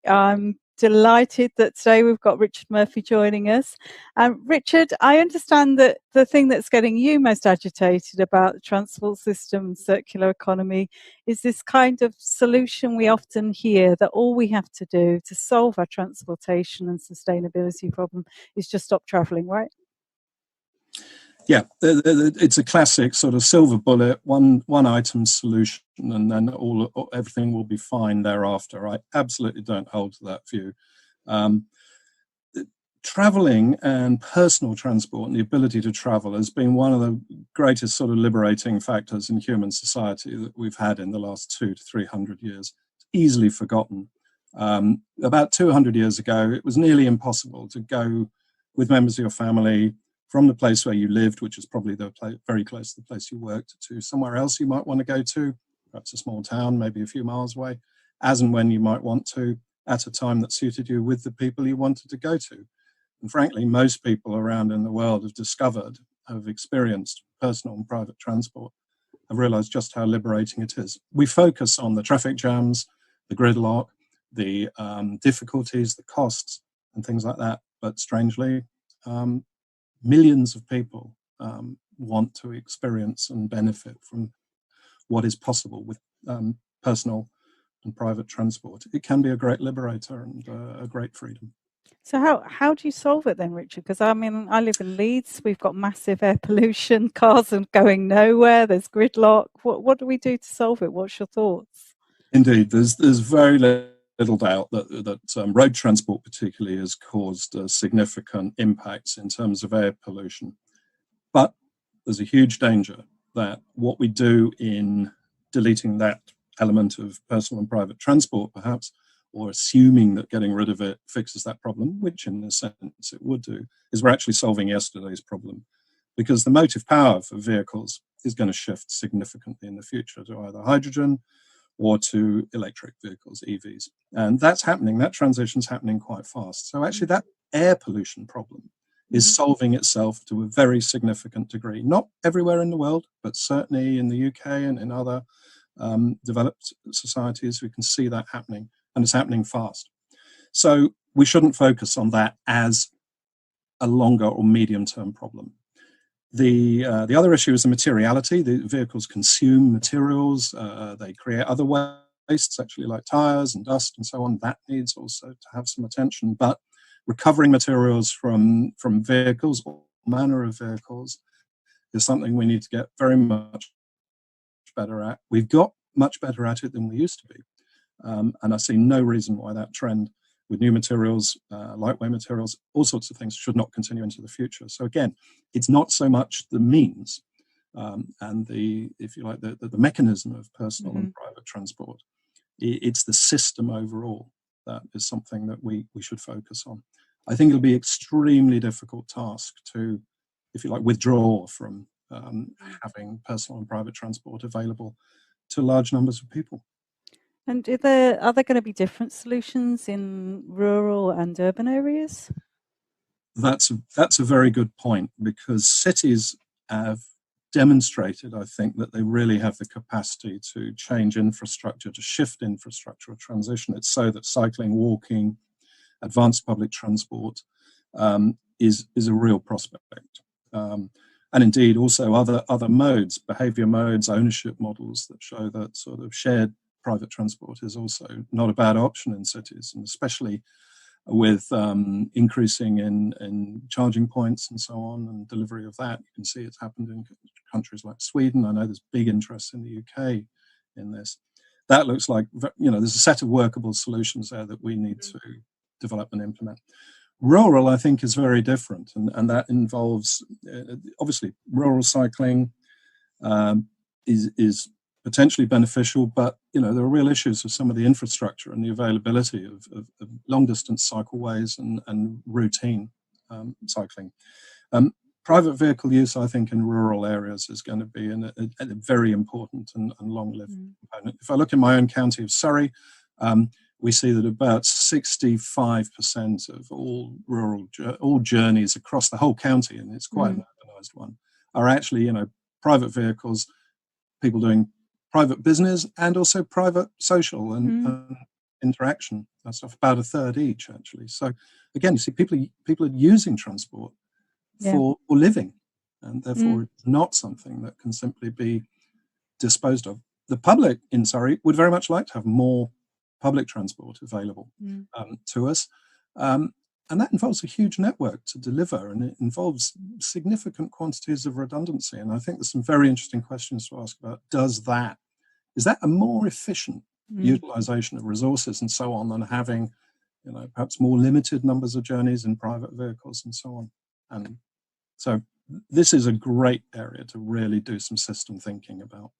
I'm delighted that today we've got Richard Murphy joining us. Richard, I understand that the thing that's getting you most agitated about the transport system, circular economy, is this kind of solution we often hear that all we have to do to solve our transportation and sustainability problem is just stop travelling, right? Yeah, it's a classic sort of silver bullet, one item solution, and then everything will be fine thereafter. I absolutely don't hold to that view. Traveling and personal transport and the ability to travel has been one of the greatest sort of liberating factors in human society that we've had in the last 200 to 300 years. It's easily forgotten. About 200 years ago, it was nearly impossible to go with members of your family from the place where you lived, which is probably very close to the place you worked, to somewhere else you might want to go to, perhaps a small town, maybe a few miles away, as and when you might want to, at a time that suited you with the people you wanted to go to. And frankly, most people around in the world have experienced personal and private transport, have realized just how liberating it is. We focus on the traffic jams, the gridlock, the difficulties, the costs, and things like that. But strangely, millions of people want to experience and benefit from what is possible with personal and private transport. It can be a great liberator and a great freedom. So how do you solve it then, Richard? Because I mean, I live in Leeds. We've got massive air pollution. Cars are going nowhere. There's gridlock. What do we do to solve it? What's your thoughts? Indeed, there's very little doubt that road transport particularly has caused significant impacts in terms of air pollution. But there's a huge danger that what we do in deleting that element of personal and private transport, perhaps, or assuming that getting rid of it fixes that problem, which in a sense it would do, is we're actually solving yesterday's problem. Because the motive power for vehicles is going to shift significantly in the future to either hydrogen or to electric vehicles, EVs. And that's happening, that transition's happening quite fast. So actually that air pollution problem is solving itself to a very significant degree. Not everywhere in the world, but certainly in the UK and in other developed societies, we can see that happening, and it's happening fast. So we shouldn't focus on that as a longer or medium-term problem. The other issue is the materiality. The vehicles consume materials. They create other wastes, actually, like tires and dust and so on. That needs also to have some attention. But recovering materials from vehicles, all manner of vehicles, is something we need to get very much better at. We've got much better at it than we used to be. And I see no reason why that trend with new materials, lightweight materials, all sorts of things should not continue into the future. So again, it's not so much the means and if you like, the mechanism of personal and private transport. It's the system overall that is something that we should focus on. I think it'll be an extremely difficult task to, if you like, withdraw from having personal and private transport available to large numbers of people. And are there going to be different solutions in rural and urban areas? That's a very good point, because cities have demonstrated, I think, that they really have the capacity to change infrastructure, to shift infrastructure, or transition it so that cycling, walking, advanced public transport is a real prospect. And indeed also other modes, behaviour modes, ownership models that show that sort of shared private transport is also not a bad option in cities, and especially with increasing in charging points and so on and delivery of that. You can see it's happened in countries like Sweden. I know there's big interest in the UK in this. That looks like, there's a set of workable solutions there that we need to develop and implement. Rural, I think, is very different, and that involves, obviously, rural cycling is potentially beneficial, but there are real issues with some of the infrastructure and the availability of long-distance cycleways and routine cycling. Private vehicle use, I think, in rural areas is going to be a very important and long-lived component. If I look in my own county of Surrey, we see that about 65% of all journeys across the whole county, and it's quite an urbanised one, are actually private vehicles, people doing private business and also private social and interaction. that stuff, about a third each, actually. So again, you see, people are using transport for living, and therefore it's not something that can simply be disposed of. The public in Surrey would very much like to have more public transport available to us. And that involves a huge network to deliver, and it involves significant quantities of redundancy. And I think there's some very interesting questions to ask about, is that a more efficient utilization of resources and so on than having, perhaps more limited numbers of journeys in private vehicles and so on? And so this is a great area to really do some system thinking about.